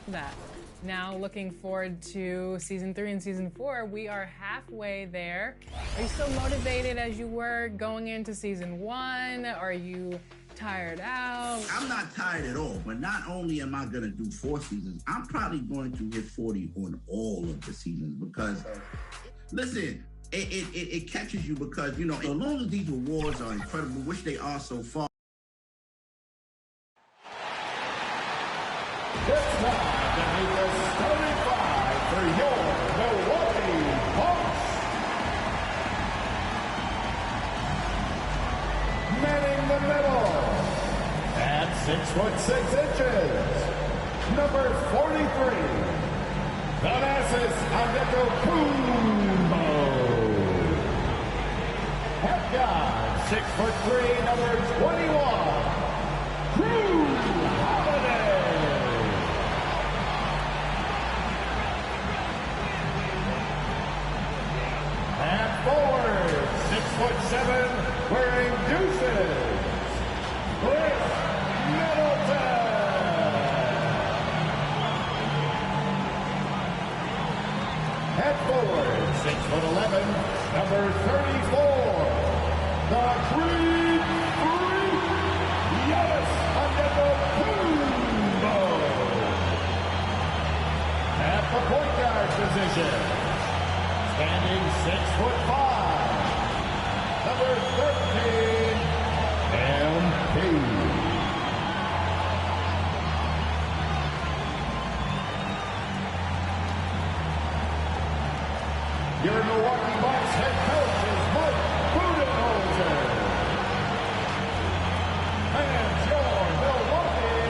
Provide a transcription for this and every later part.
that. Now looking forward to season 3 and season 4. We are halfway there. Are you still motivated as you were going into season 1? Are you tired out? I'm not tired at all, but not only am I going to do 4 seasons, I'm probably going to hit 40 on all of the seasons because, listen, it catches you because, you know, as long as these rewards are incredible, which they are so far. It's time to meet the starting five for your Milwaukee Bucks. Manning the middle at 6'6", number 43, Thanasis Antetokounmpo. Head guard, 6'3", number 21, Drew Holiday. And forward, 6'7", wearing deuces, Chris Middleton. At forward, 6'11", number 34, the Creed Freak, Giannis Antetokounmpo. At the point guard position, standing 6'5", number 13, MP. Your Milwaukee Bucks head coach is Mike Budenholzer. And your Milwaukee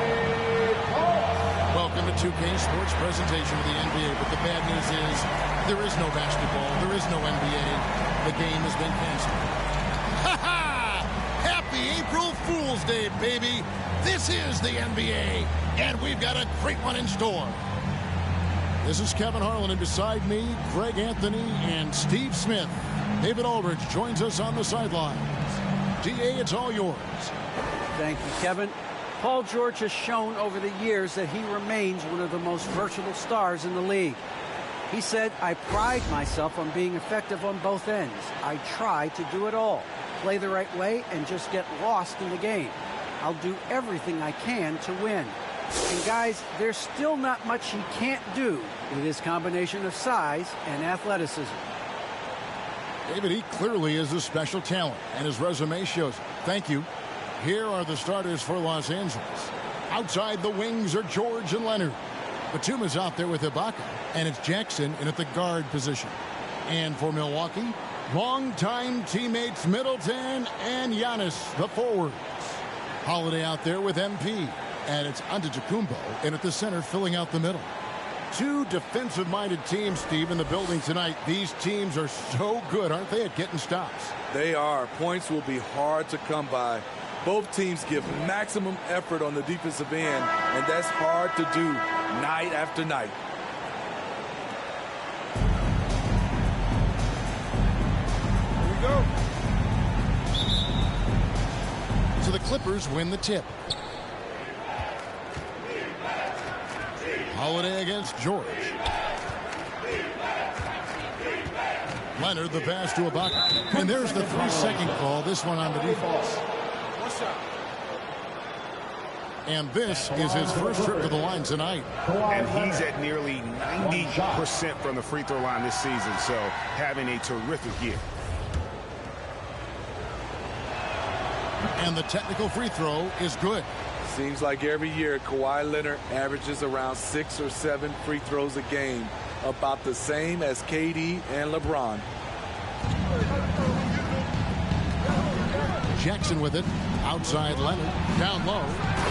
Bucks. Welcome to 2K Sports presentation of the NBA, but the bad news is there is no basketball, there is no NBA. The game has been canceled. Ha ha! Happy April Fool's Day, baby! This is the NBA, and we've got a great one in store. This is Kevin Harlan, and beside me, Greg Anthony and Steve Smith. David Aldridge joins us on the sidelines. DA, it's all yours. Thank you, Kevin. Paul George has shown over the years that he remains one of the most versatile stars in the league. He said, I pride myself on being effective on both ends. I try to do it all, play the right way, and just get lost in the game. I'll do everything I can to win. And guys, there's still not much he can't do with his combination of size and athleticism. David, he clearly is a special talent, and his resume shows it. Thank you. Here are the starters for Los Angeles. Outside the wings are George and Leonard. Batum is out there with Ibaka, and it's Jackson in at the guard position. And for Milwaukee, longtime teammates Middleton and Giannis, the forwards. Holiday out there with MP, and it's Antetokounmpo in at the center filling out the middle. Two defensive-minded teams, Steve, in the building tonight. These teams are so good, aren't they, at getting stops? They are. Points will be hard to come by. Both teams give maximum effort on the defensive end, and that's hard to do night after night. Here we go. So the Clippers win the tip. Holiday against George. Leonard, the pass to Ibaka. And there's the 3-second call, this one on the defense. And this is his first trip to the line tonight. And he's at nearly 90% from the free throw line this season, so having a terrific year. And the technical free throw is good. Seems like every year Kawhi Leonard averages around 6 or 7 free throws a game, about the same as KD and LeBron. Jackson with it. Outside Leonard. Down low.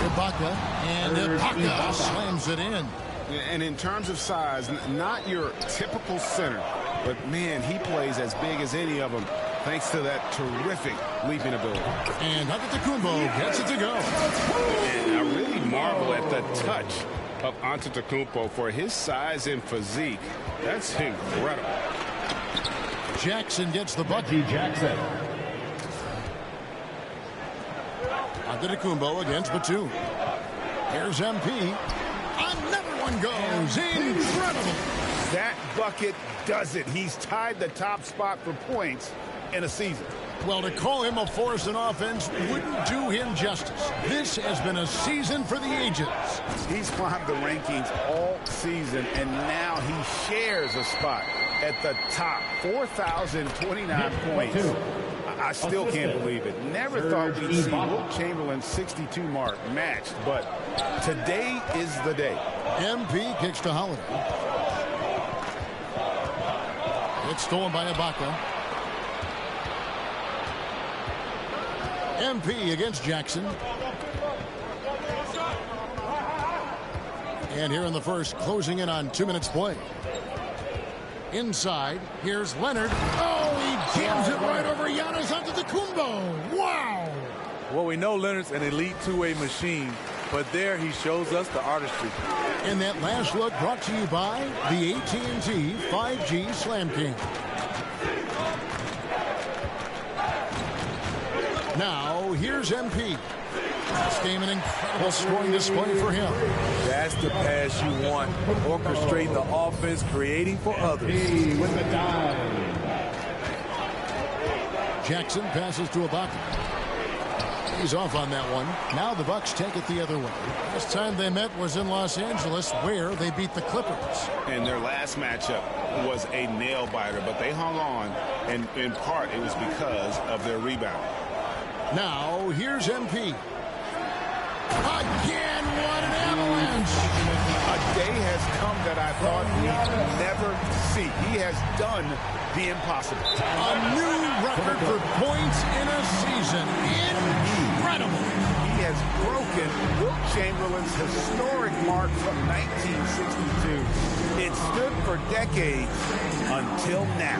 Ibaka. And Ibaka slams it in. And in terms of size, not your typical center, but man, he plays as big as any of them thanks to that terrific leaping ability. And Antetokounmpo gets it to go. And I really marvel at the touch of Antetokounmpo for his size and physique. That's incredible. Jackson gets the bucket. Jackson. Antetokounmpo against Batum. Here's MP. Another one goes. Incredible. That bucket does it. He's tied the top spot for points in a season. Well, to call him a force in offense wouldn't do him justice. This has been a season for the ages. He's climbed the rankings all season, and now he shares a spot at the top. 4,029 points. I still can't believe it. Never thought we'd see Wilt Chamberlain's 62 mark matched, but today is the day. MP kicks to Holiday. It's stolen by Ibaka. MP against Jackson. And here in the first, closing in on 2 minutes play. Inside, here's Leonard. Oh, he jams it right over Giannis Antetokounmpo. Wow! Well, we know Leonard's an elite two-way machine, but there he shows us the artistry. And that last look brought to you by the AT&T 5G Slam King. Now, here's MP. This game an incredible scoring display for him. That's the pass you want. Orchestrating the offense, creating for others. With the dive. Jackson passes to Ibaka. He's off on that one. Now the Bucks take it the other way. Last time they met was in Los Angeles, where they beat the Clippers. And their last matchup was a nail-biter, but they hung on, and in part it was because of their rebound. Now, here's MP. Again, what an avalanche! A day has come that I thought we'd never see. He has done the impossible. A new record for points in a season. Incredible! He has broken Wilt Chamberlain's historic mark from 1962. It stood for decades until now.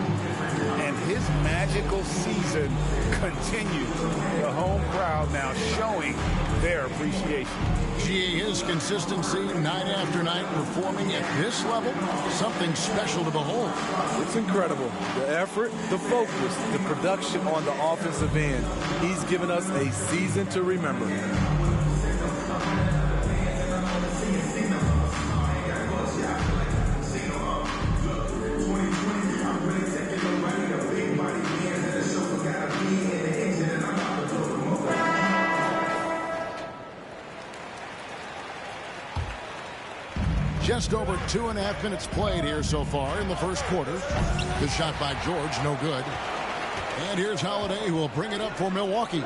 And his magical season continues. The home crowd now showing their appreciation. Gee, his consistency night after night performing at this level, something special to behold. It's incredible. The effort, the focus, the production on the offensive end. He's given us a season to remember. Just over 2.5 minutes played here so far in the first quarter. The shot by George, no good. And here's Holiday, who will bring it up for Milwaukee.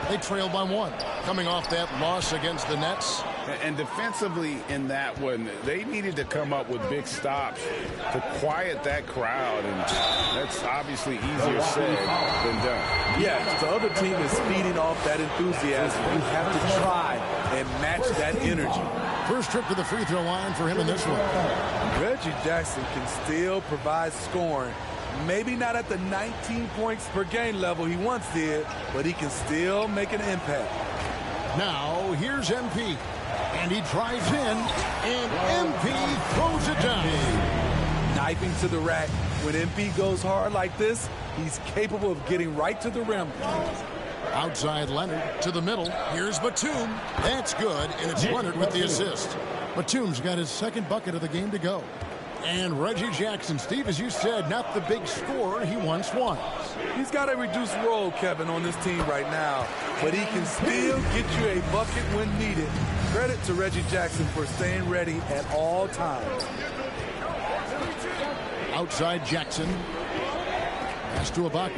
They trail by 1. Coming off that loss against the Nets. And defensively in that one, they needed to come up with big stops to quiet that crowd. And that's obviously easier said than done. Yes, the other team is feeding off that enthusiasm. You have to try and match that energy. First trip to the free throw line for him in this one. Reggie Jackson can still provide scoring. Maybe not at the 19 points per game level he once did, but he can still make an impact. Now, here's MP. And he drives in, and MP throws it down. Knifing to the rack. When MP goes hard like this, he's capable of getting right to the rim. Outside Leonard to the middle. Here's Batum. That's good, and it's Leonard with the assist. Batum's got his second bucket of the game to go. And Reggie Jackson, Steve, as you said, not the big scorer he once was. He's got a reduced role, Kevin, on this team right now, but he can still get you a bucket when needed. Credit to Reggie Jackson for staying ready at all times. Outside Jackson. Pass to Ibaka.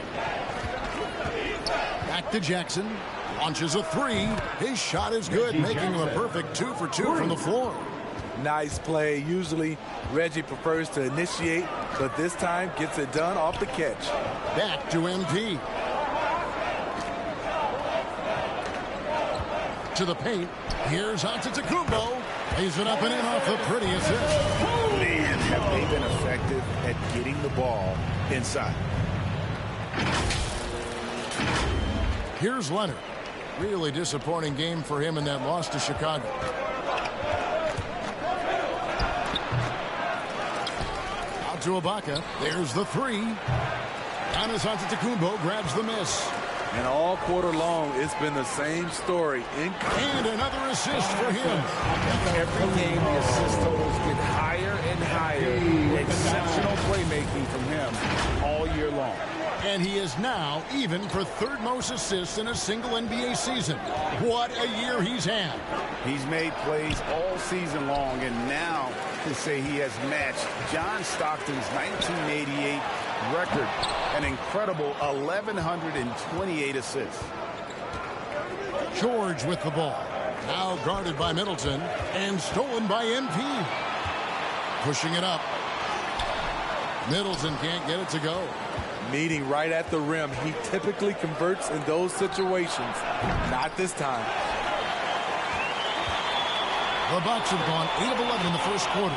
Back to Jackson. Launches a 3. His shot is good, making him a perfect 2 for 2 from the floor. Nice play. Usually Reggie prefers to initiate, but this time gets it done off the catch. Back to MP. To the paint. Here's Antetokounmpo. Lays it up and in off the pretty assist. Man, have they been effective at getting the ball inside. Here's Leonard. Really disappointing game for him in that loss to Chicago. To Ibaka. There's the 3. Giannis Antetokounmpo grabs the miss. And all quarter long, it's been the same story. And another assist for him. Every game, the assist totals get higher and higher. Exceptional playmaking from him all year long. And he is now even for third most assists in a single NBA season. What a year he's had. He's made plays all season long, and now to say he has matched John Stockton's 1988 record, an incredible 1,128 assists. George with the ball. Now guarded by Middleton and stolen by MP. Pushing it up. Middleton can't get it to go. Meeting right at the rim. He typically converts in those situations. Not this time. The Bucks have gone 8 of 11 in the first quarter.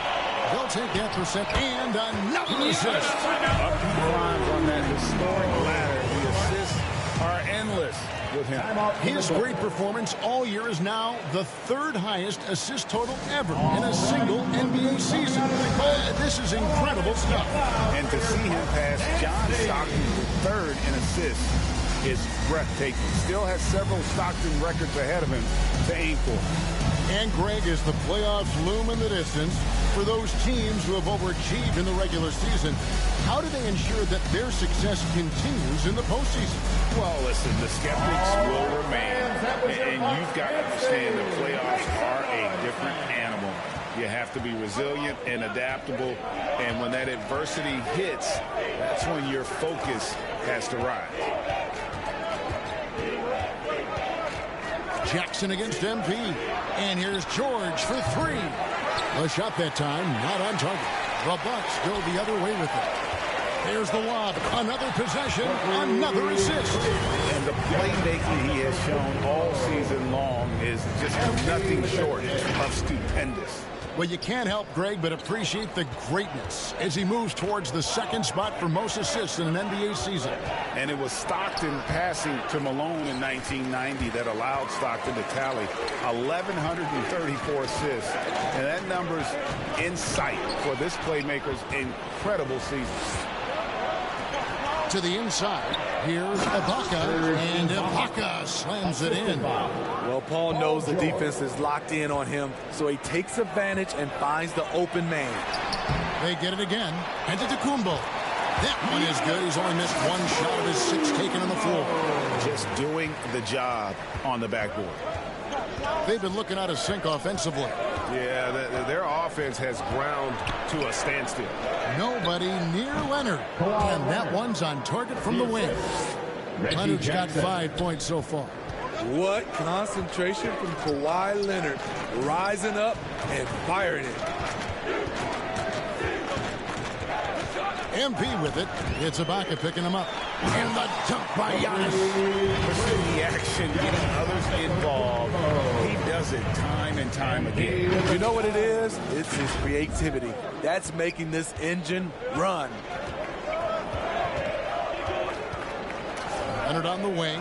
They'll take that percent and another assist. Up he climbs on that historic ladder. The assists are endless with him. His great performance all year is now the third highest assist total ever in a single NBA season. This is incredible stuff. And to see him pass John Stockton to third in assists is breathtaking. Still has several Stockton records ahead of him to aim for. And Greg, as the playoffs loom in the distance, for those teams who have overachieved in the regular season, how do they ensure that their success continues in the postseason? Well, listen, the skeptics will remain. And you've got to understand the playoffs are a different animal. You have to be resilient and adaptable. And when that adversity hits, that's when your focus has to rise. Jackson against MP. And here's George for three. A shot that time, not on target. The Bucks go the other way with it. There's the lob. Another possession. Another assist. And the playmaking he has shown all season long is just nothing short of stupendous. Well, you can't help, Greg, but appreciate the greatness as he moves towards the second spot for most assists in an NBA season. And it was Stockton passing to Malone in 1990 that allowed Stockton to tally 1,134 assists. And that number's in sight for this playmaker's incredible season. To the inside, here's Ibaka, and Ibaka slams it in. Well, Paul knows the defense is locked in on him, so he takes advantage and finds the open man. They get it again. Antetokounmpo. That one is good. He's only missed one shot of his 6 taken on the floor. Just doing the job on the backboard. They've been looking out of sync offensively. Yeah, their offense has ground to a standstill. Nobody near Leonard. And that one's on target from the wing. Leonard's got 5 points so far. What concentration from Kawhi Leonard. Rising up and firing it. MP with it. It's Ibaka picking him up. And the dunk by Giannis. Pushing the action, getting others involved. He does it time and time again. You know what it is? It's his creativity. That's making this engine run. Leonard on the wing.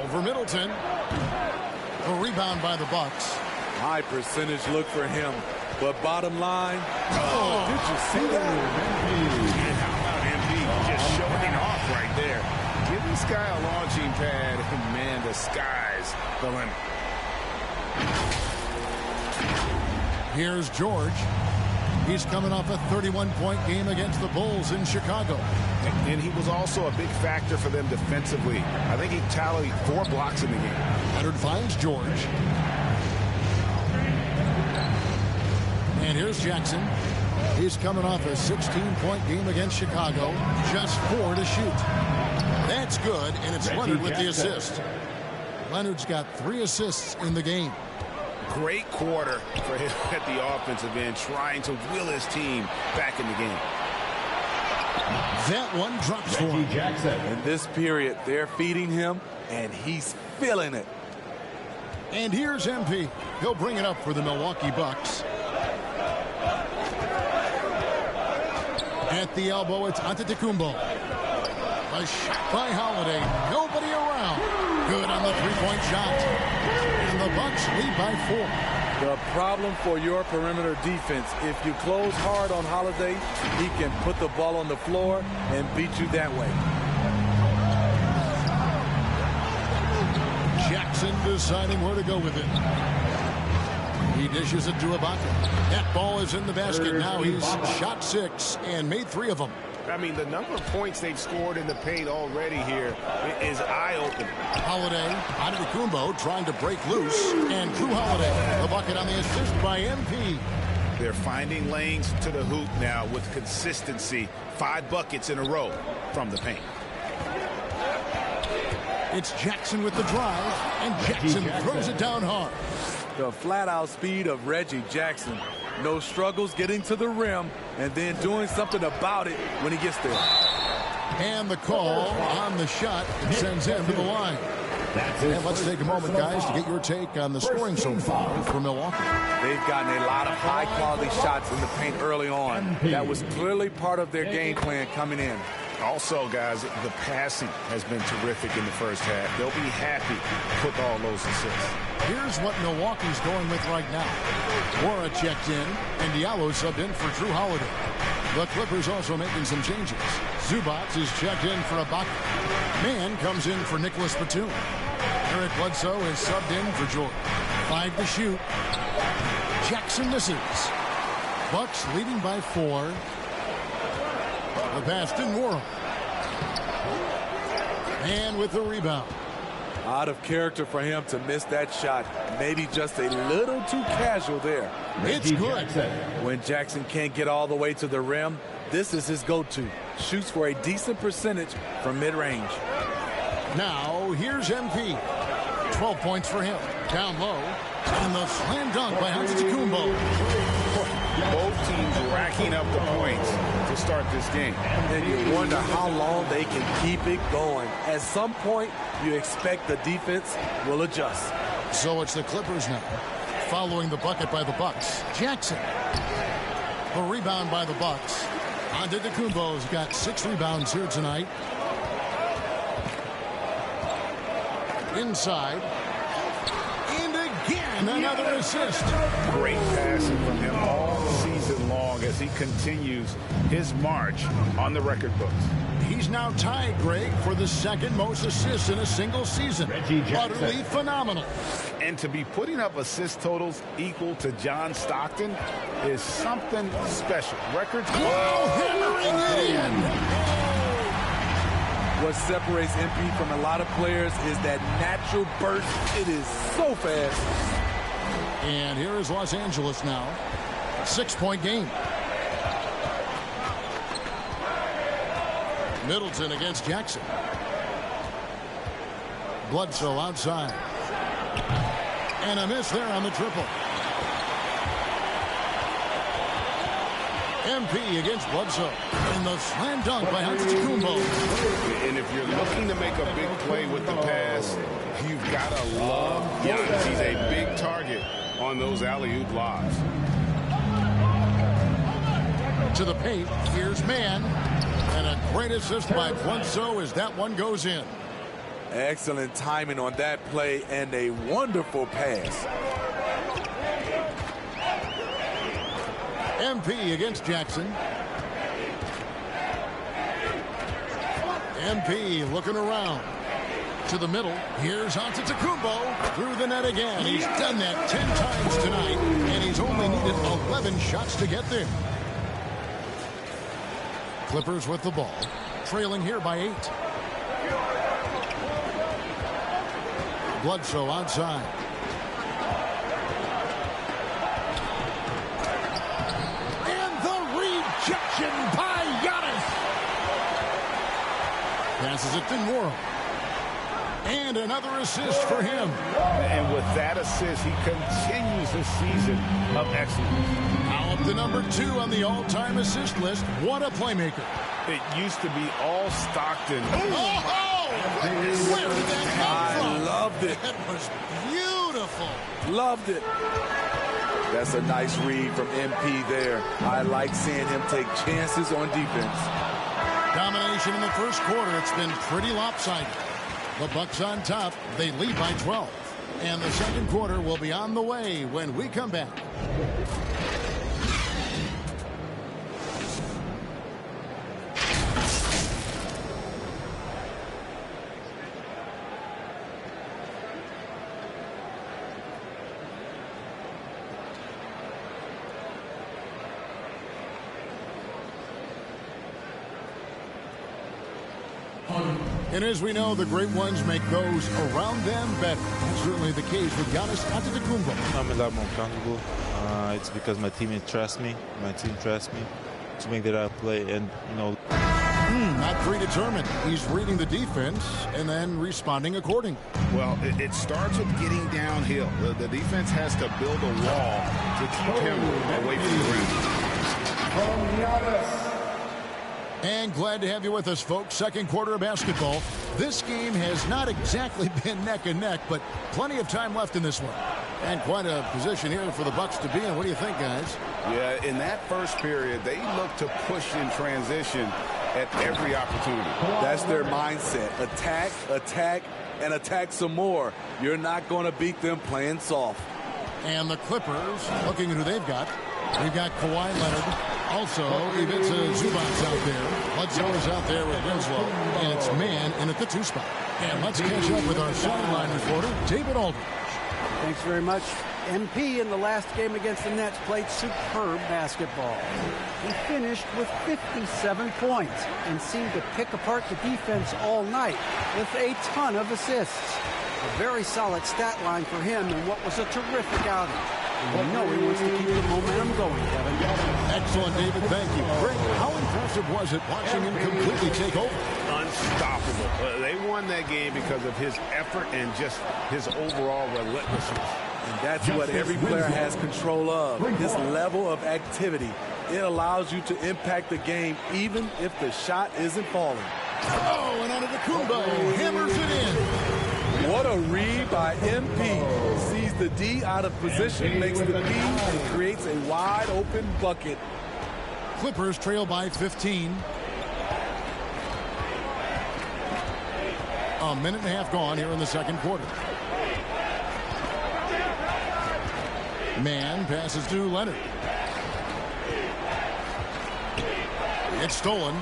Over Middleton. A rebound by the Bucks. High percentage look for him. But bottom line, did you see that? And how about MP just showing off right there? Give this guy a launching pad, and man, the sky's the limit. Here's George. He's coming off a 31-point game against the Bulls in Chicago. And he was also a big factor for them defensively. I think he tallied 4 blocks in the game. Leonard finds George. And here's Jackson. He's coming off a 16-point game against Chicago. Just 4 to shoot. That's good, and it's Leonard with the assist. Leonard's got 3 assists in the game. Great quarter for him at the offensive end, trying to will his team back in the game. That one drops for him. In this period, they're feeding him, and he's feeling it. And here's MP. He'll bring it up for the Milwaukee Bucks. At the elbow, it's Antetokounmpo. A shot by Holiday. Nobody around. Good on the 3-point shot. And the Bucks lead by 4. The problem for your perimeter defense, if you close hard on Holiday, he can put the ball on the floor and beat you that way. deciding where to go with it. He dishes it to Ibaka. That ball is in the basket. Now he's shot 6 and made 3 of them. I mean, the number of points they've scored in the paint already here is eye-opening. Holiday, Antetokounmpo trying to break loose, and Drew Holiday, the bucket on the assist by MP. They're finding lanes to the hoop now with consistency. 5 buckets in a row from the paint. It's Jackson with the drive, and Jackson throws it down hard. The flat-out speed of Reggie Jackson. No struggles getting to the rim and then doing something about it when he gets there. And the call on the shot sends him to the line. And let's take a moment, guys, to get your take on the scoring so far for Milwaukee. They've gotten a lot of high-quality shots in the paint early on. That was clearly part of their game plan coming in. Also, guys, the passing has been terrific in the first half. They'll be happy with all those assists. Here's what Milwaukee's going with right now. Wara checked in, and Diallo subbed in for Drew Holiday. The Clippers also making some changes. Zubac is checked in for Ibaka. Mann comes in for Nicholas Batum. Eric Bledsoe is subbed in for Jordan. 5 to shoot. Jackson misses. Bucks leading by 4. The pass didn't work. And with the rebound. Out of character for him to miss that shot. Maybe just a little too casual there. It's good. When Jackson can't get all the way to the rim, this is his go-to. Shoots for a decent percentage from mid-range. Now, here's MP. 12 points for him. Down low. And the slam dunk by Antetokounmpo. Both teams racking up the points to start this game. And you wonder how long they can keep it going. At some point, you expect the defense will adjust. So it's the Clippers now, following the bucket by the Bucks. Jackson. The rebound by the Bucks. Antetokounmpo's got 6 rebounds here tonight. Inside. And again, another assist. Great passing from him all season long as he continues his march on the record books. He's now tied, Greg, for the 2nd most assists in a single season. Utterly phenomenal. And to be putting up assist totals equal to John Stockton is something special. Records. Hammering it in. What separates MP from a lot of players is that natural burst. It is so fast. And here is Los Angeles now. 6-point game. Middleton against Jackson. Bledsoe outside. And a miss there on the triple. MP against Bledsoe. And the slam dunk by Antetokounmpo. And if you're looking to make a big play with the pass, you've got to love Giannis. He's a big target on those alley-oop lobs. To the paint. Here's Mann. And a great assist by Bledsoe as that one goes in. Excellent timing on that play and a wonderful pass. MP against Jackson. MP looking around. To the middle. Here's Antetokounmpo. Through the net again. He's done that 10 times tonight. And he's only needed 11 shots to get there. Clippers with the ball. Trailing here by 8. Bledsoe outside. And the rejection by Giannis. Passes it to Moore. And another assist for him. And with that assist, he continues his season of excellence. Now up to number 2 on the all-time assist list. What a playmaker. It used to be all Stockton. Where did that come from? I loved it. That was beautiful. Loved it. That's a nice read from MP there. I like seeing him take chances on defense. Domination in the first quarter. It's been pretty lopsided. The Bucks on top. They lead by 12. And the second quarter will be on the way when we come back. And as we know, the great ones make those around them better. That's certainly the case with Giannis Antetokounmpo. I'm a lot more comfortable. It's because my teammates trust me. My team trusts me to make that out play. And, you know. Not predetermined. He's reading the defense and then responding accordingly. Well, it starts with getting downhill. The defense has to build a wall to keep him away from the rim. And glad to have you with us, folks. Second quarter of basketball. This game has not exactly been neck and neck, but plenty of time left in this one. And quite a position here for the Bucks to be in. What do you think, guys? Yeah, in that first period, they look to push in transition at every opportunity. That's their mindset. Attack, attack, and attack some more. You're not going to beat them playing soft. And the Clippers, looking at who they've got. We've got Kawhi Leonard. Also, Ivica Zubac's out there. Bledsoe is out there with Winslow. And it's man in at the 2 spot. And let's catch up with our sideline reporter, David Aldridge. Thanks very much. MP in the last game against the Nets played superb basketball. He finished with 57 points and seemed to pick apart the defense all night with a ton of assists. A very solid stat line for him in what was a terrific outing. And we know he wants to keep the momentum going, Kevin. Excellent, David. Thank you. Greg, how impressive was it watching him completely take over? Unstoppable. They won that game because of his effort and just his overall relentlessness. And that's what every player has control of, his level of activity. It allows you to impact the game even if the shot isn't falling. Oh, and Antetokounmpo hammers it in. What a read by MP. Sees the D out of position, makes the B, and creates a wide open bucket. Clippers trail by 15. A minute and a half gone here in the second quarter. Man passes to Leonard. It's stolen.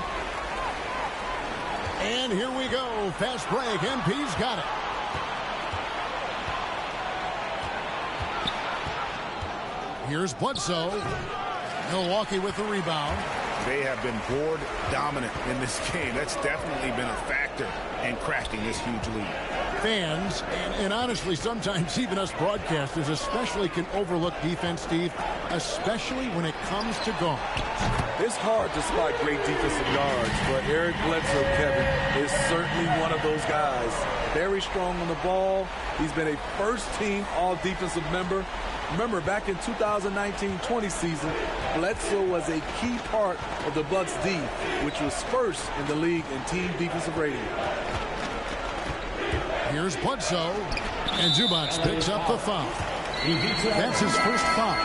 And here we go. Fast break. MP's got it. Here's Bledsoe. Milwaukee with the rebound. They have been board dominant in this game. That's definitely been a factor in cracking this huge lead. Fans, and honestly, sometimes even us broadcasters especially can overlook defense, Steve, especially when it comes to guards. It's hard to spot great defensive guards, but Eric Bledsoe, Kevin, is certainly one of those guys. Very strong on the ball. He's been a first-team all-defensive member. Remember, back in 2019-20 season, Bledsoe was a key part of the Bucks' D, which was first in the league in team defensive rating. Here's Bledsoe, and Zubac picks up the foul. That's his first foul.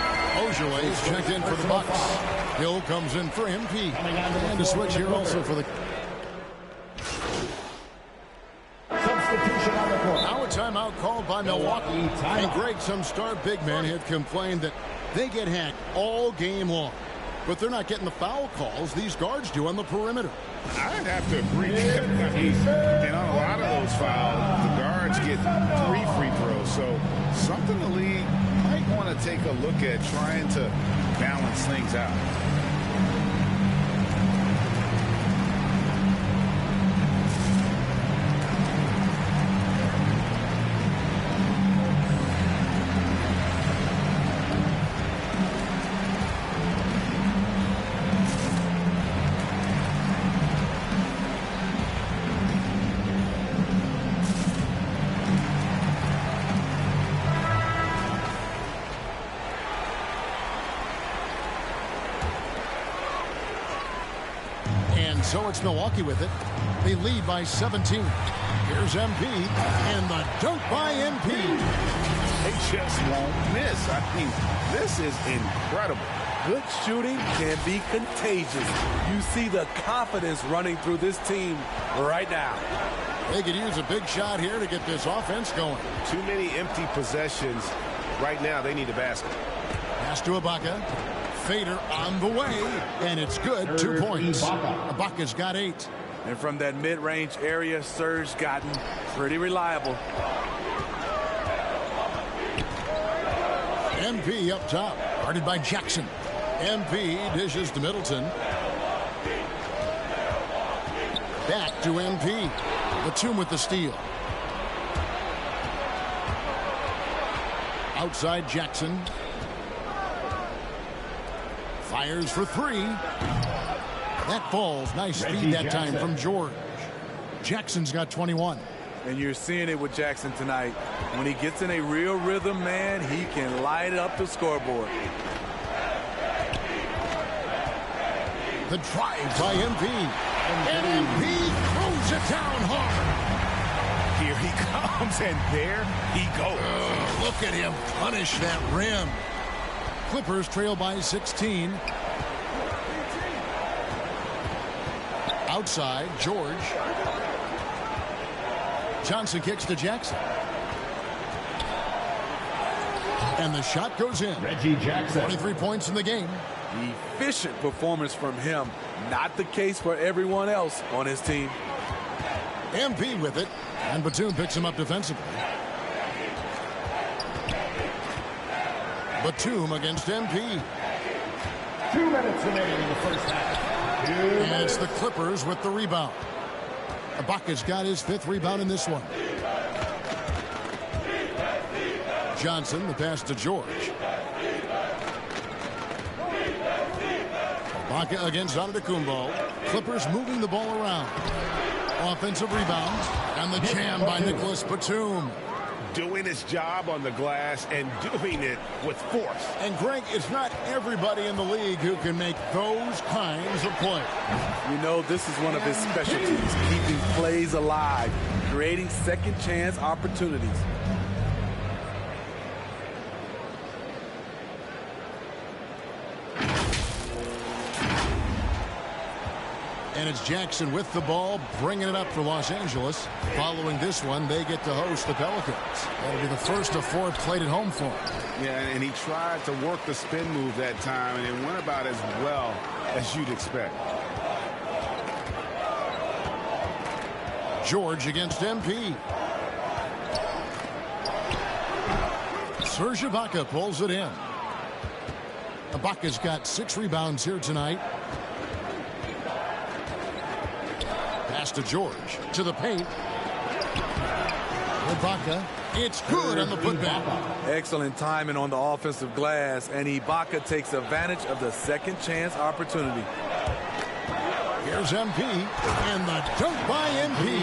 Ojeley's checked in for the Bucks. Hill comes in for MP. And a switch here also for the... Now a timeout called by Milwaukee. And Greg, some star big men had complained that they get hacked all game long. But they're not getting the foul calls these guards do on the perimeter. I'd have to agree. And on a lot of those fouls, the guards get 3 free throws. So something the league might want to take a look at, trying to balance things out. So it's Milwaukee with it. They lead by 17. Here's MP, and the dunk by MP. They just won't miss. I mean, this is incredible. Good shooting can be contagious. You see the confidence running through this team right now. They could use a big shot here to get this offense going. Too many empty possessions. Right now, they need a basket. Pass to Ibaka. Fader on the way, and it's good. 2 points. Ibaka's got 8. And from that mid-range area, Serge gotten pretty reliable. MP up top, guarded by Jackson. MP dishes to Middleton. Back to MP. Batum with the steal. Outside Jackson. Fires for three. That falls. Nice speed that time from George. Jackson's got 21. And you're seeing it with Jackson tonight. When he gets in a real rhythm, man, he can light up the scoreboard. The drive by MP. And MP throws it down hard. Here he comes, and there he goes. Look at him punish that rim. Clippers trail by 16. Outside, George. Johnson kicks to Jackson. And the shot goes in. Reggie Jackson. 23 points in the game. Efficient performance from him. Not the case for everyone else on his team. MP with it. And Batum picks him up defensively. Batum against MP. 2 minutes remaining in the first half. And it's the Clippers with the rebound. Ibaka's got his 5th rebound in this one. Johnson, the pass to George. Ibaka against Antetokounmpo. Clippers moving the ball around. Offensive rebounds. And the jam by Nicholas Batum. Doing his job on the glass and doing it with force. And Greg, it's not everybody in the league who can make those kinds of plays. You know, this is one of his specialties, keeping plays alive, creating second chance opportunities. And it's Jackson with the ball, bringing it up for Los Angeles. Following this one, they get to host the Pelicans. That'll be the first of 4 played at home for him. Yeah, and he tried to work the spin move that time, and it went about as well as you'd expect. George against MP. Serge Ibaka pulls it in. Ibaka's got 6 rebounds here tonight. Pass to George. To the paint. Ibaka. It's good on the putback. Excellent timing on the offensive glass, and Ibaka takes advantage of the second chance opportunity. Here's MP, and the dunk by MP.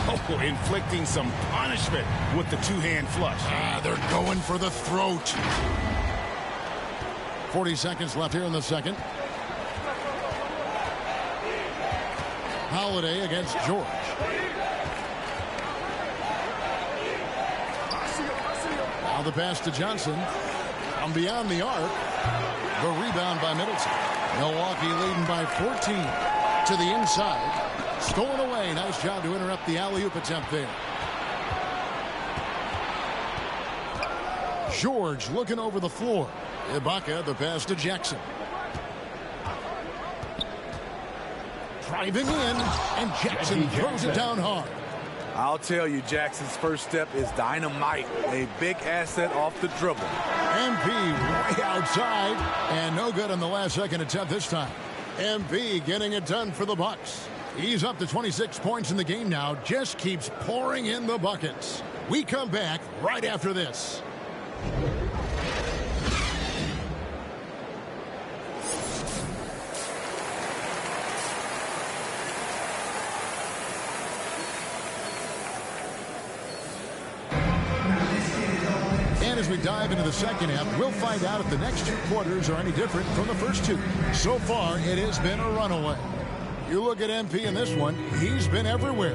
Oh, inflicting some punishment with the 2-hand flush. They're going for the throat. 40 seconds left here in the second. Holiday against George. Now the pass to Johnson. From beyond the arc. The rebound by Middleton. Milwaukee leading by 14 to the inside. Stolen away. Nice job to interrupt the alley-oop attempt there. George looking over the floor. Ibaka, the pass to Jackson. Driving in, and Jackson throws it down hard. I'll tell you, Jackson's first step is dynamite. A big asset off the dribble. MP way outside, and no good on the last second attempt this time. MP getting it done for the Bucks. He's up to 26 points in the game now. Just keeps pouring in the buckets. We come back right after this. As we dive into the second half, we'll find out if the next 2 quarters are any different from the first 2. So far, it has been a runaway. You look at MP in this one, he's been everywhere.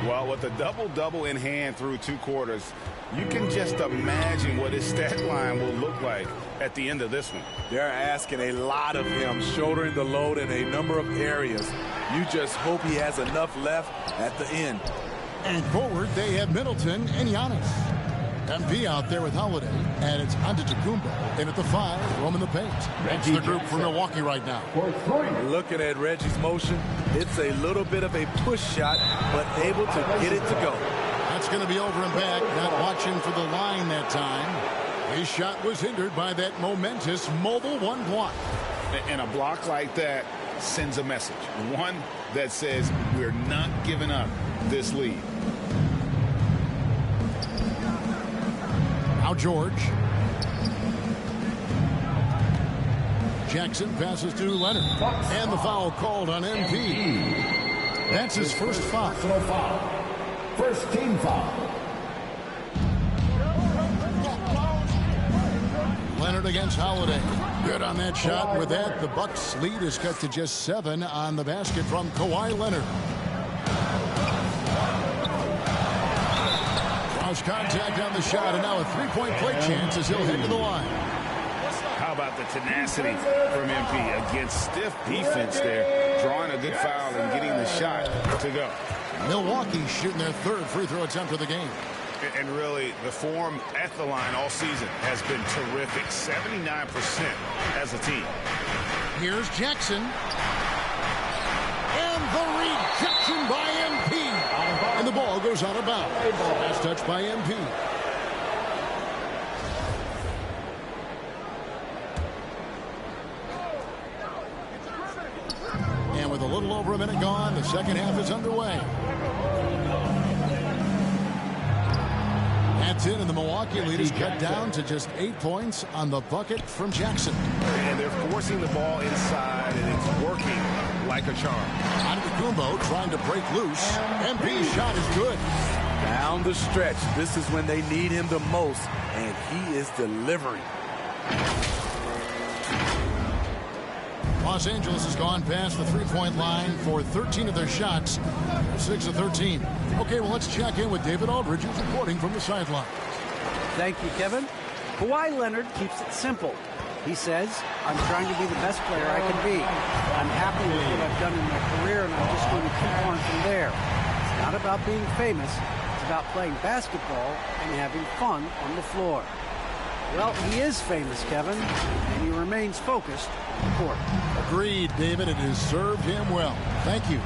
Well, with a double-double in hand through 2 quarters, you can just imagine what his stat line will look like at the end of this one. They're asking a lot of him, shouldering the load in a number of areas. You just hope he has enough left at the end. And forward, they have Middleton and Giannis. MP out there with Holiday, and it's Antetokounmpo in at the 5, roaming the paint. That's the group for Milwaukee right now. Looking at Reggie's motion, it's a little bit of a push shot, but able to get it to go. That's going to be over and back, not watching for the line that time. His shot was hindered by that momentous mobile 1 block. And a block like that sends a message, one that says we're not giving up this lead. Now George. Jackson passes to Leonard. And the foul called on MP. That's his first foul. First team foul. Leonard against Holiday. Good on that shot. With that, the Bucks lead is cut to just 7 on the basket from Kawhi Leonard. Cross contact on the shot, and now a three-point play chance as he'll head to the line. How about the tenacity from MP against stiff defense there, drawing a good foul and getting the shot to go. Milwaukee shooting their third free throw attempt of the game. And really, the form at the line all season has been terrific. 79% as a team. Here's Jackson. And the rejection by MP. And the ball goes out of bounds. Last touch by MP. And with a little over a minute gone, the second half is underway. That's it, and the Milwaukee lead is cut down to just 8 points on the bucket from Jackson. And they're forcing the ball inside, and it's working like a charm. Antetokounmpo trying to break loose. MP's shot is good. Down the stretch, this is when they need him the most, and he is delivering. Los Angeles has gone past the three-point line for 13 of their shots, 6 of 13. Okay, well, let's check in with David Aldridge, who's reporting from the sideline. Thank you, Kevin. Kawhi Leonard keeps it simple. He says, I'm trying to be the best player I can be. I'm happy with what I've done in my career, and I'm just going to keep on from there. It's not about being famous. It's about playing basketball and having fun on the floor. Well, he is famous, Kevin, and he remains focused on the court. Agreed, David. It has served him well. Thank you.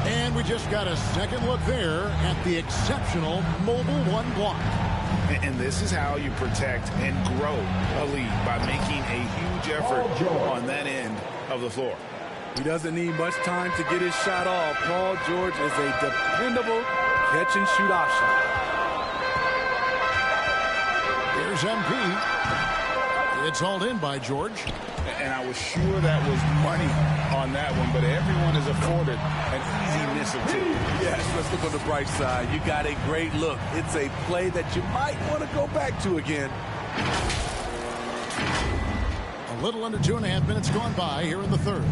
And we just got a second look there at the exceptional Mobile One block. And this is how you protect and grow a lead, by making a huge effort on that end of the floor. He doesn't need much time to get his shot off. Paul George is a dependable catch-and-shoot option. Here's MP. It's hauled in by George. And I was sure that was money on that one, but everyone is afforded an easy miss of two. Yes, let's look on the bright side. You got a great look. It's a play that you might want to go back to again. A little under 2.5 minutes gone by here in the third.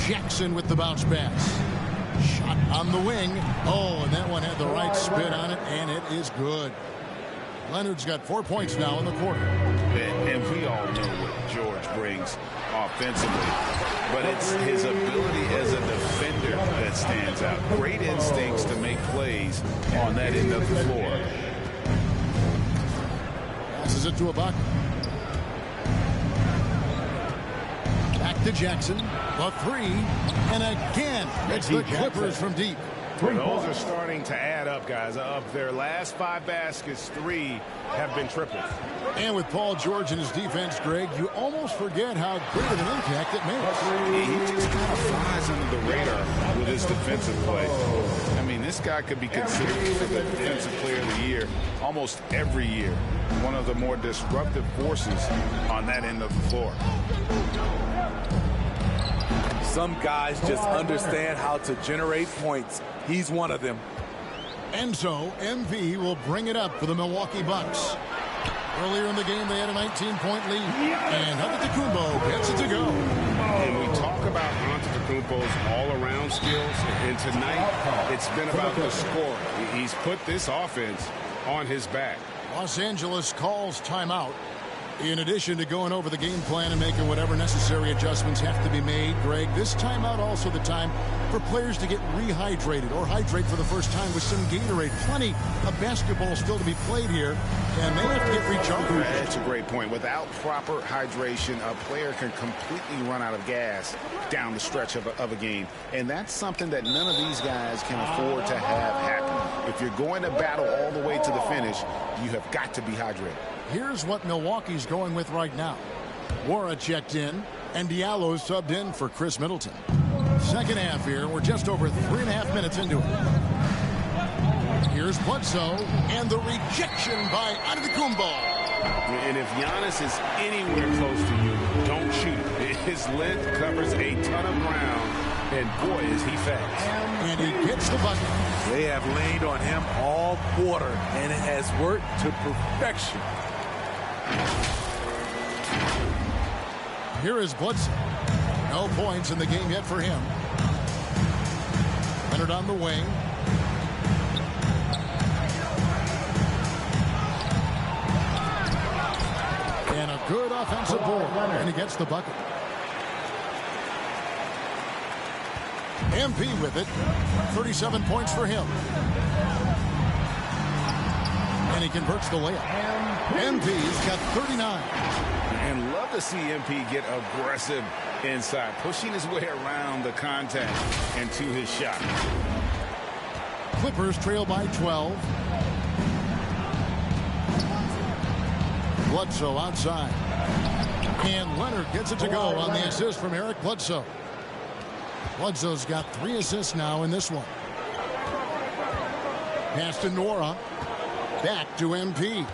Jackson with the bounce pass. Shot on the wing. Oh, and that one had the right spin on it, and it is good. Leonard's got 4 points now in the quarter. And we all know what George brings offensively, but it's his ability as a defender that stands out. Great instincts to make plays on that end of the floor. Passes it to Ibaka. Back to Jackson. The three. And again, it's the Clippers from deep. Those are starting to add up, guys. Of their last 5 baskets, 3 have been triples. And with Paul George and his defense, Greg, you almost forget how great of an impact it makes. He just kind of flies under the radar with his defensive play. I mean, this guy could be considered for the defensive player of the year almost every year. One of the more disruptive forces on that end of the floor. Some guys just understand how to generate points. He's one of them. And so, MP will bring it up for the Milwaukee Bucks. Earlier in the game, they had a 19-point lead. And Antetokounmpo gets it to go. And we talk about Antetokounmpo's all-around skills. And tonight, it's been about the score. He's put this offense on his back. Los Angeles calls timeout. In addition to going over the game plan and making whatever necessary adjustments have to be made, Greg, this timeout also the time for players to get rehydrated or hydrate for the first time with some Gatorade. Plenty of basketball still to be played here, and they have to get recharged. That's a great point. Without proper hydration, a player can completely run out of gas down the stretch of a game. And that's something that none of these guys can afford to have happen. If you're going to battle all the way to the finish, you have got to be hydrated. Here's what Milwaukee's going with right now. Wara checked in. And Diallo subbed in for Chris Middleton. Second half here. We're just over 3.5 minutes into it. Here's Bledsoe, and the rejection by Antetokounmpo. And if Giannis is anywhere close to you, don't shoot. His length covers a ton of ground, and boy, is he fast. And he gets the bucket. They have leaned on him all quarter, and it has worked to perfection. Here is Bledsoe. No points in the game yet for him. Leonard on the wing. And a good offensive board. And he gets the bucket. MP with it. 37 points for him. And he converts the layup. MP's got 39. And love to see MP get aggressive inside, pushing his way around the contact and to his shot. Clippers trail by 12. Bledsoe outside. And Leonard gets it to go on the assist from Eric Bledsoe. Bledsoe's got 3 assists now in this one. Pass to Nora. Back to MP.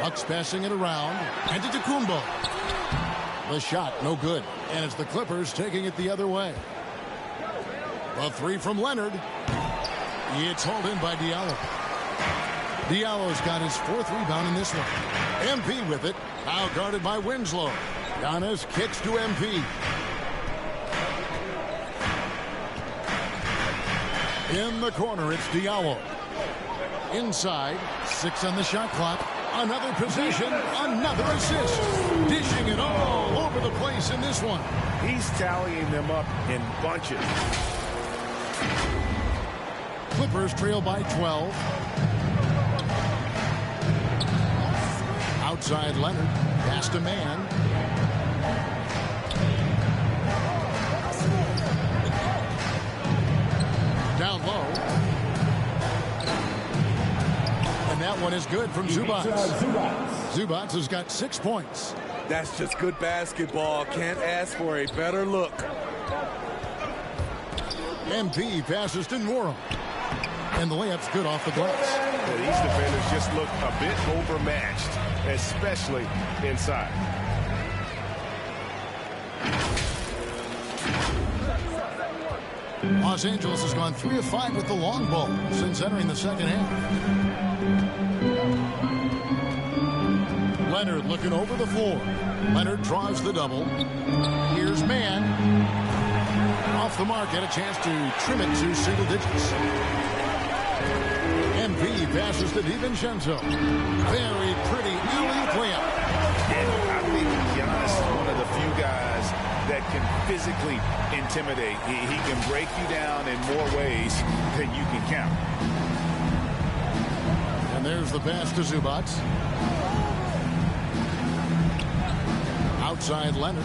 Bucks passing it around. And to Antetokounmpo. The shot, no good. And it's the Clippers taking it the other way. A 3 from Leonard. It's hauled in by Diallo. Diallo's got his 4th rebound in this one. MP with it. Now guarded by Winslow. Giannis kicks to MP. In the corner, it's Diallo. Inside, 6 on the shot clock. Another possession, another assist. Dishing it all over the place in this one. He's tallying them up in bunches. Clippers trail by 12. Outside Leonard. Pass to man. Down low. And that one is good from Zubac. Zubac has got 6 points. That's just good basketball. Can't ask for a better look. MP passes to Nora. And the layup's good off the glass. But these defenders just look a bit overmatched, especially inside. Los Angeles has gone 3 of 5 with the long ball since entering the second half. Leonard looking over the floor. Leonard draws the double. Here's man. Off the mark, had a chance to trim it to single digits. MP passes to DiVincenzo. Very pretty alley-oop layup. And I think Giannis is one of the few guys that can physically intimidate. He can break you down in more ways than you can count. And there's the pass to Zubac. Outside Leonard.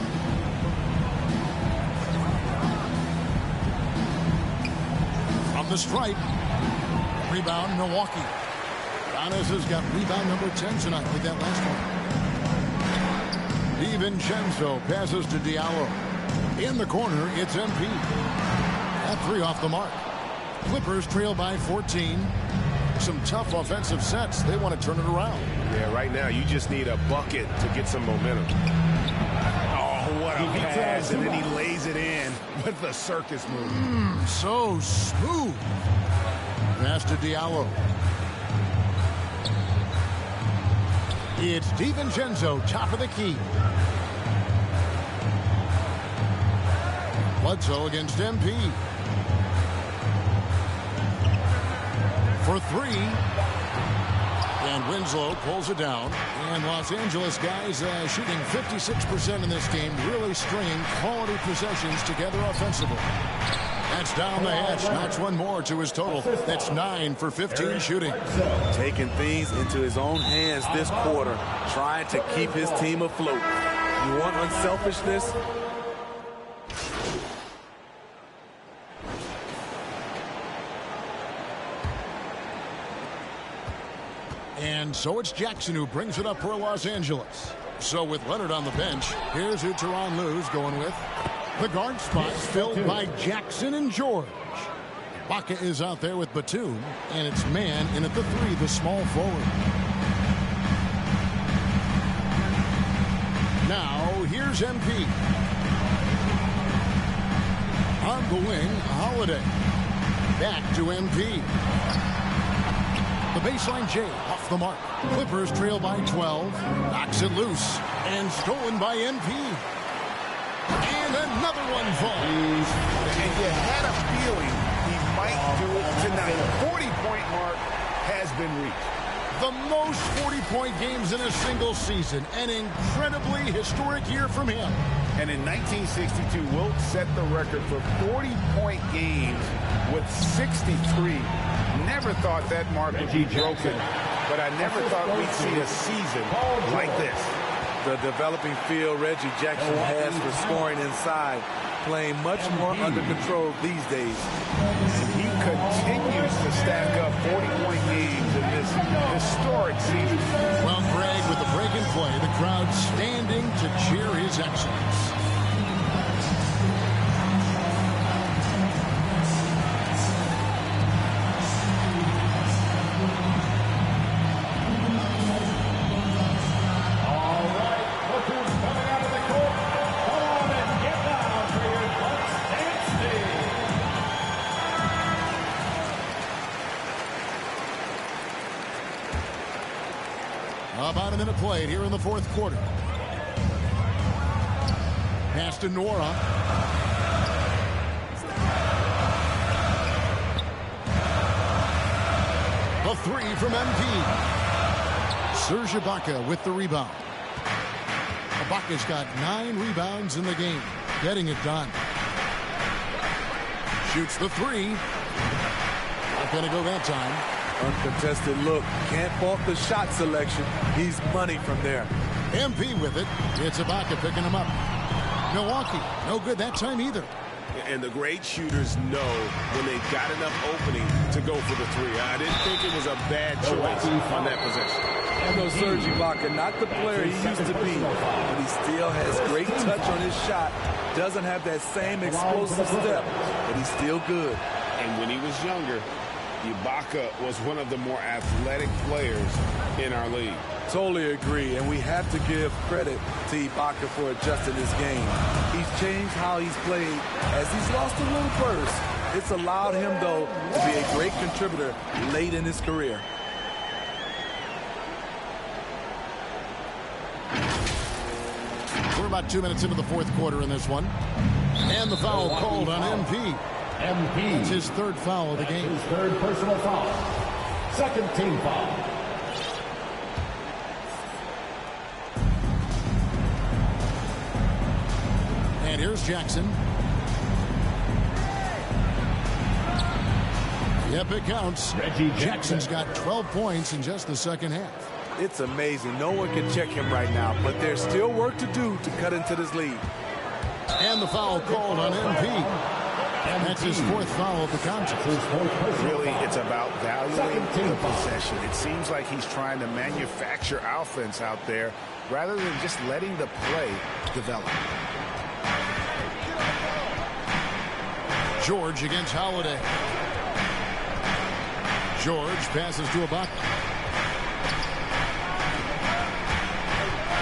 From the stripe. Rebound Milwaukee. Giannis has got rebound number 10 tonight with that last one. DiVincenzo passes to Diallo. In the corner, it's MP. That 3 off the mark. Clippers trail by 14. Some tough offensive sets. They want to turn it around. Yeah, right now you just need a bucket to get some momentum. Oh, what a pass, and then he lays it in with the circus move. So smooth. Pass to Diallo. It's DiVincenzo, top of the key. Bledsoe against MP. For 3. And Winslow pulls it down. And Los Angeles guys shooting 56% in this game, really stringing quality possessions together offensively. That's down the hatch. Knocks one more to his total. That's 9 for 15 shooting. Taking things into his own hands this quarter, trying to keep his team afloat. You want unselfishness? And so it's Jackson who brings it up for Los Angeles. So with Leonard on the bench, here's who Tyronn Lue's going with. The guard spot's filled by Jackson and George. Ibaka is out there with Batum, and it's man in at the 3, the small forward. Now, here's MP. On the wing, Holiday. Back to MP. The baseline J off the mark. Clippers trail by 12. Knocks it loose. And stolen by MP. And another one falls. And you had a feeling he might do it tonight. The 40-point mark has been reached. The most 40-point games in a single season. An incredibly historic year from him. And in 1962, Wilt set the record for 40-point games with 63. Never thought that mark would be broken, but I never thought we'd see a season like this. The developing feel Reggie Jackson has for scoring inside, playing much more under control these days. He continues to stack up 40-point games in this historic season. Well, Greg, with the break and play, the crowd standing to cheer his excellence. About a minute played here in the fourth quarter. Pass to Nora. The 3 from MP. Serge Ibaka with the rebound. Ibaka's got 9 rebounds in the game. Getting it done. Shoots the 3. Not going to go that time. Uncontested look. Can't fault the shot selection. He's money from there. MP with it. It's Ibaka picking him up. Milwaukee, no good that time either. And the great shooters know when they've got enough opening to go for the 3. I didn't think it was a bad choice on that possession. I know Serge Ibaka, not the player he used to be, but he still has great touch on his shot. Doesn't have that same explosive step, but he's still good. And when he was younger, Ibaka was one of the more athletic players in our league. Totally agree, and we have to give credit to Ibaka for adjusting his game. He's changed how he's played as he's lost a little burst. It's allowed him, though, to be a great contributor late in his career. We're about 2 minutes into the fourth quarter in this one. And the foul called on MP. It's his 3rd foul of the game. His 3rd personal foul. 2nd team foul. And here's Jackson. Yep, it counts. Jackson's got 12 points in just the second half. It's amazing. No one can check him right now, but there's still work to do to cut into this lead. And the foul called on MP. That's his 4th foul of the contest. Really, it's about valuing the possession. It seems like he's trying to manufacture offense out there rather than just letting the play develop. George against Holiday. George passes to Ibaka.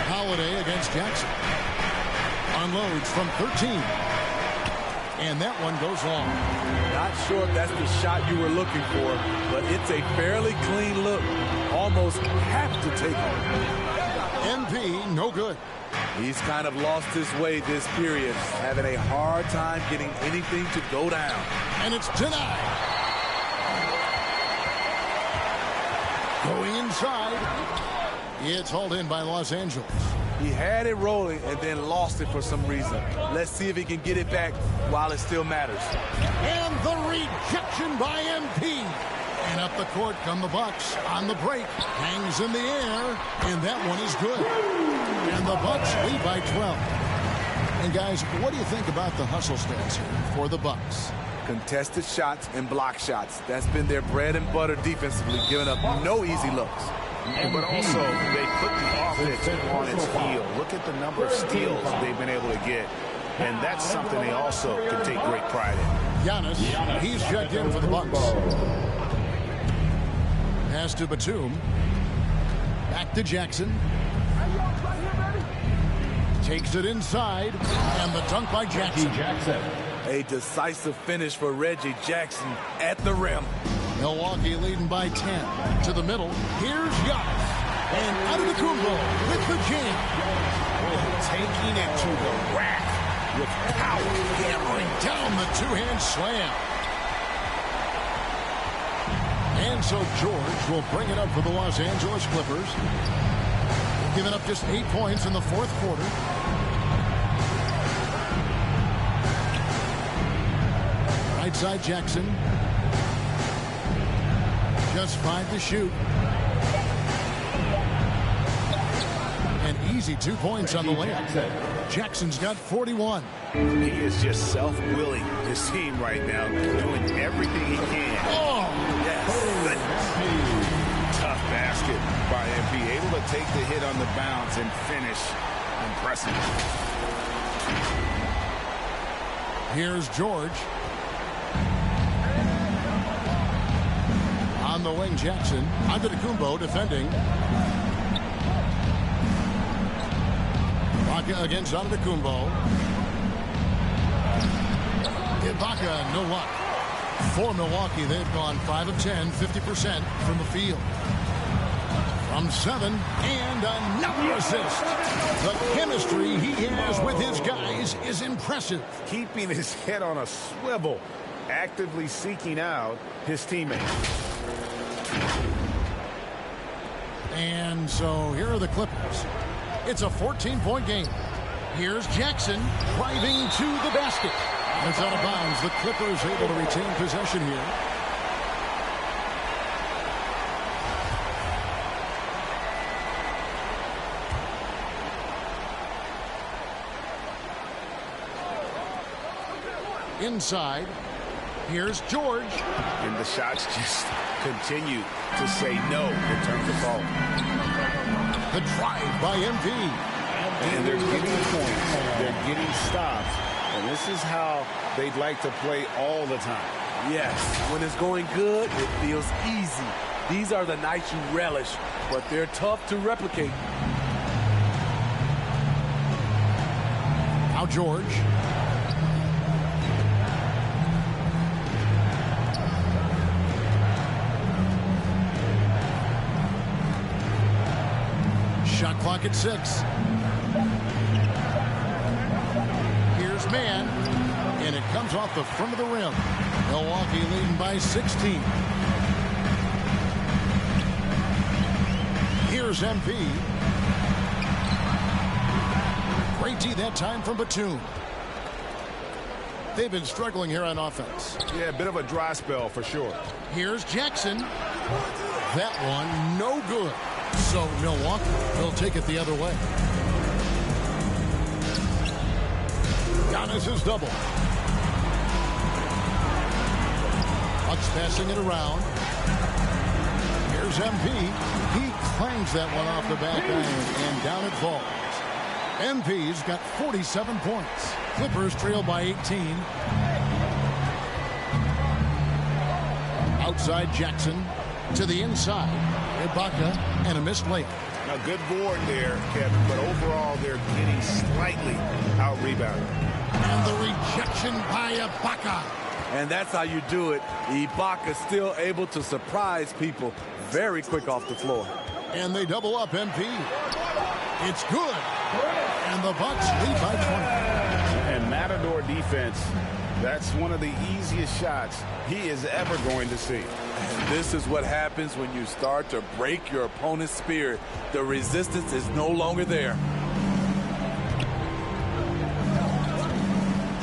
Holiday against Jackson. Unloads from 13. And that one goes long. Not sure if that's the shot you were looking for, but it's a fairly clean look. Almost have to take it. MP, no good. He's kind of lost his way this period, having a hard time getting anything to go down. And it's denied. Going inside. It's hauled in by Los Angeles. He had it rolling and then lost it for some reason. Let's see if he can get it back while it still matters. And the rejection by MP. And up the court come the Bucks on the break. Hangs in the air, and that one is good. And the Bucks lead by 12. And guys, what do you think about the hustle stance here for the Bucks? Contested shots and block shots. That's been their bread and butter defensively, giving up no easy looks. but also they put the offense on its heel. Look at the number of steals they've been able to get, and that's something they also can take great pride in. Giannis, he's checked in for the Bucks. Pass to Batum. Back to Jackson. Takes it inside, and the dunk by Jackson. A decisive finish for Reggie Jackson at the rim. Milwaukee leading by 10. To the middle, here's Giannis. And Antetokounmpo with the jam. Taking it to the rack with power. Hammering down the two-hand slam. And so George will bring it up for the Los Angeles Clippers. Giving up just 8 points in the fourth quarter. Right side Jackson. Just 5 to shoot. An easy 2 points on the layup. Jackson's got 41. He is just self-willing, this team right now, doing everything he can. Oh! Yes. Tough basket by MP. Able to take the hit on the bounce and finish. Impressive. Here's George. On the wing, Jackson. Antetokounmpo defending. Ibaka against Antetokounmpo. Ibaka, no luck. For Milwaukee, they've gone 5 of 10, 50% from the field. From 7, and another assist. The chemistry he has with his guys is impressive. Keeping his head on a swivel, actively seeking out his teammates. And so here are the Clippers. It's a 14-point game. Here's Jackson driving to the basket. It's out of bounds. The Clippers able to retain possession here. Inside, here's George. And the shots just continue to say no in terms of fault. The drive by MV. And they're getting points. They're getting stops. And this is how they'd like to play all the time. Yes, when it's going good, it feels easy. These are the nights you relish, but they're tough to replicate. Now George. Shot clock at 6. Here's man, and it comes off the front of the rim. Milwaukee leading by 16. Here's MP. Great D that time from Batum. They've been struggling here on offense. Yeah, a bit of a dry spell for sure. Here's Jackson. That one no good. So Milwaukee will take it the other way. Giannis is double. Bucks passing it around. Here's MP. He clangs that one off the back iron, and down it falls. MP's got 47 points. Clippers trail by 18. Outside Jackson to the inside. Ibaka and a missed layup. A good board there, Kevin, but overall they're getting slightly out-rebounded. And the rejection by Ibaka. And that's how you do it. Ibaka still able to surprise people very quick off the floor. And they double up MP. It's good. And the Bucks lead by 20. And Matador defense, that's one of the easiest shots he is ever going to see. And this is what happens when you start to break your opponent's spirit. The resistance is no longer there.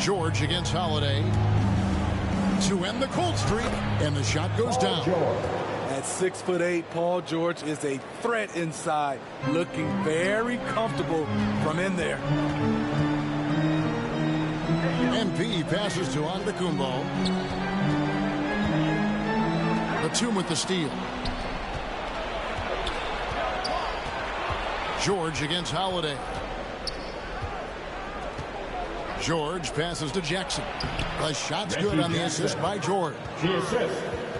George against Holiday to end the cold streak, and the shot goes down. At 6'8", Paul George is a threat inside, looking very comfortable from in there. MP passes to Antetokounmpo. Batum with the steal. George against Holiday. George passes to Jackson. The shot's good on the assist by George.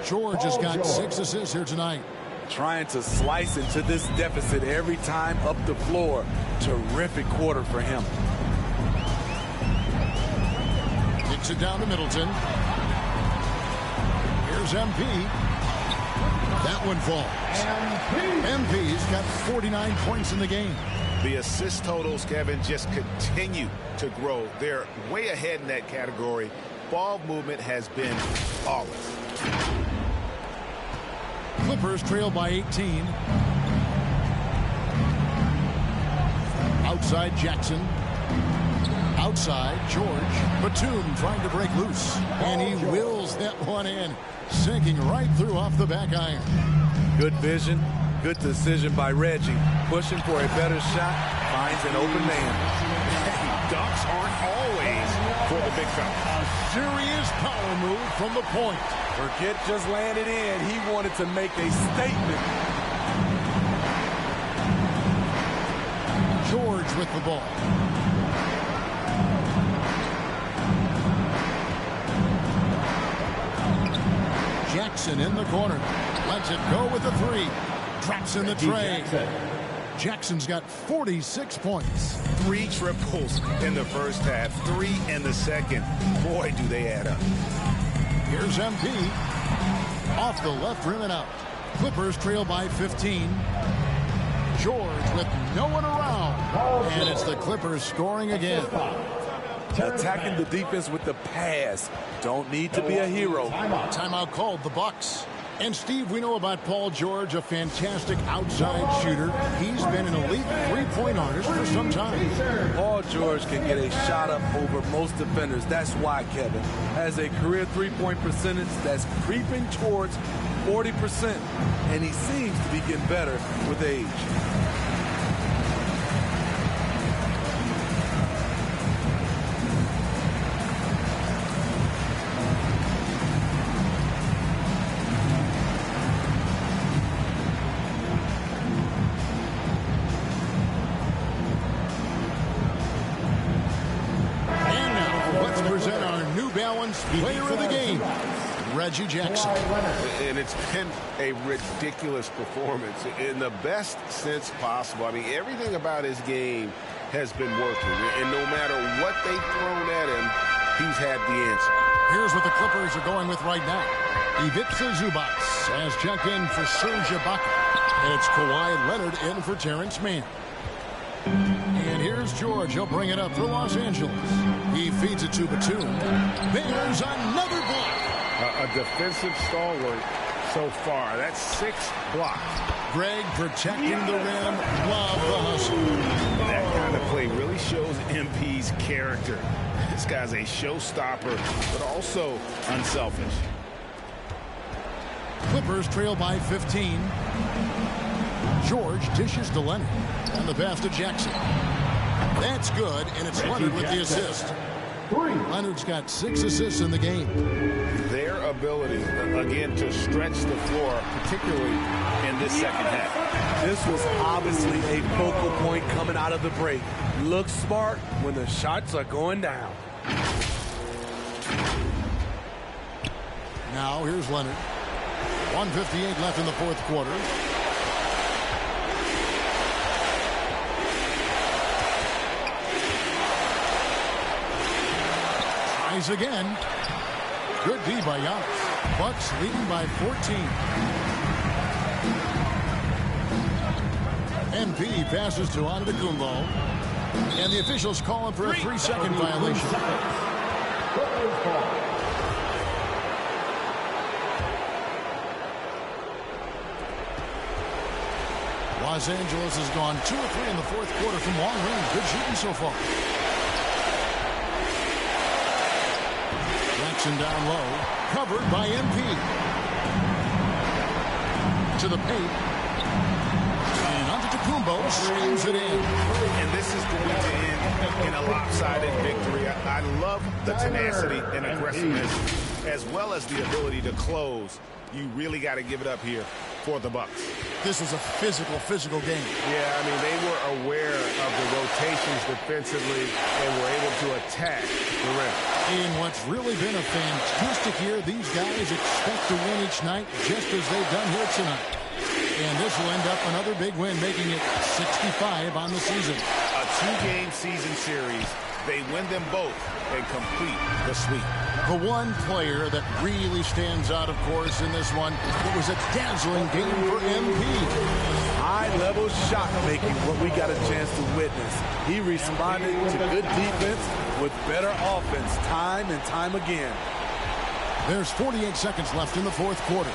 George has got 6 assists here tonight. Trying to slice into this deficit every time up the floor. Terrific quarter for him. Kicks it down to Middleton. Here's MP. That one falls. MP's got 49 points in the game. The assist totals, Kevin, just continue to grow. They're way ahead in that category. Ball movement has been flawless. Clippers trail by 18. Outside Jackson. Outside George. Batum trying to break loose. And he wills that one in. Sinking right through off the back iron. Good vision. Good decision by Reggie. Pushing for a better shot. Finds an open man. Dunks aren't always for the big fella. A serious power move from the point. Forget just landed in. He wanted to make a statement. George with the ball. Jackson in the corner. Lets it go with the 3. Drops in the tray. Jackson's got 46 points. 3 triples in the first half, 3 in the second. Boy, do they add up. Here's MP. Off the left rim and out. Clippers trail by 15. George with no one around. And it's the Clippers scoring again. Attacking the defense with the pass. Don't need to be a hero. Timeout called, the Bucks. And Steve, we know about Paul George, a fantastic outside shooter. He's been an elite three-point artist for some time. Paul George can get a shot up over most defenders. That's why Kevin has a career three-point percentage that's creeping towards 40%. And he seems to be getting better with age. Player of the game, Reggie Jackson. And it's been a ridiculous performance in the best sense possible. I mean, everything about his game has been working. And no matter what they've thrown at him, he's had the answer. Here's what the Clippers are going with right now. Ivica Zubac has checked in for Serge Ibaka. And it's Kawhi Leonard in for Terrence Mann. And here's George. He'll bring it up for Los Angeles. He feeds it to Batum. There's another block. A defensive stalwart so far. That's 6 blocks. Greg protecting the rim. Love the hustle. That kind of play really shows MP's character. This guy's a showstopper, but also unselfish. Clippers trail by 15. George dishes to Leonard. And the pass to Jackson. That's good, and it's Leonard with the assist. Leonard's got 6 assists in the game. Their ability, again, to stretch the floor, particularly in this second half. This was obviously a focal point coming out of the break. Look smart when the shots are going down. Now, here's Leonard. 1:58 left in the fourth quarter. Again. Good D by Giannis. Bucks leading by 14. MP passes to Antetokounmpo. And the officials call him for a 3-second violation. Los Angeles has gone 2 of 3 in the fourth quarter from long range. Good shooting so far. Jackson down low, covered by MP. To the paint. And Antetokounmpo slams it in. And this is going to end in a lopsided victory. I love the tenacity and aggressiveness, as well as the ability to close. You really got to give it up here for the Bucks. this was a physical game. Yeah, I mean, they were aware of the rotations defensively and were able to attack the rim. In what's really been a fantastic year, these guys expect to win each night just as they've done here tonight. And this will end up another big win, making it 65 on the season. A 2-game season series. They win them both and complete the sweep. The one player that really stands out, of course, in this one, it was a dazzling game for MP. High-level shot making, what we got a chance to witness. He responded to good defense with better offense time and time again. There's 48 seconds left in the fourth quarter.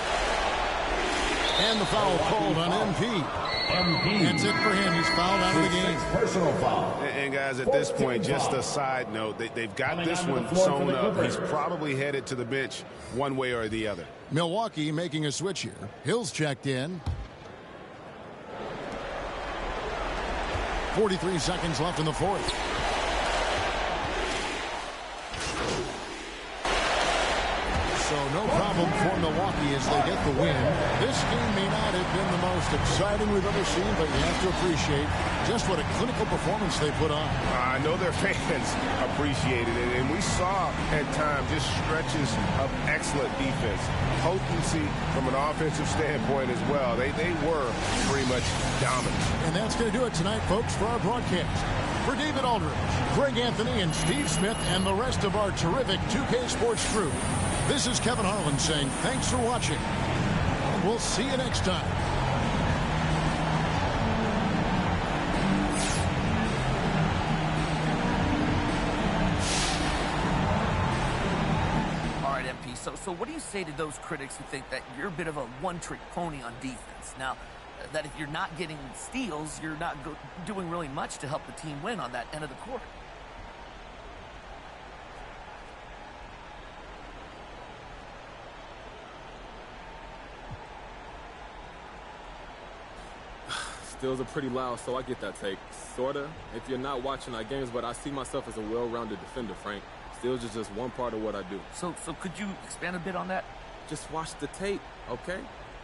And the foul called on MP. That's it for him. He's fouled out of the game. Personal foul. And guys, at this point, just a side note, they've got this one sewn up. He's probably headed to the bench one way or the other. Milwaukee making a switch here. Hill's checked in. 43 seconds left in the fourth. So no problem for Milwaukee as they get the win. This game may not have been the most exciting we've ever seen, but you have to appreciate just what a clinical performance they put on. I know their fans appreciated it, and we saw at times just stretches of excellent defense. Potency from an offensive standpoint as well. They were pretty much dominant. And that's going to do it tonight, folks, for our broadcast. For David Aldridge, Greg Anthony, and Steve Smith, and the rest of our terrific 2K Sports crew, this is Kevin Harlan saying thanks for watching. We'll see you next time. All right, MP, so what do you say to those critics who think that you're a bit of a one-trick pony on defense? Now, that if you're not getting steals, you're not doing really much to help the team win on that end of the court. Steals are pretty loud, so I get that take. Sorta, if you're not watching our games, but I see myself as a well-rounded defender, Frank. Steals is just one part of what I do. So could you expand a bit on that? Just watch the tape, okay?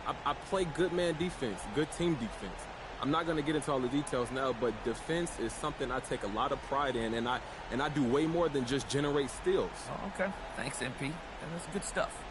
I play good man defense, good team defense. I'm not going to get into all the details now, but defense is something I take a lot of pride in, and I do way more than just generate steals. Oh, okay. Thanks, MP. And that's good stuff.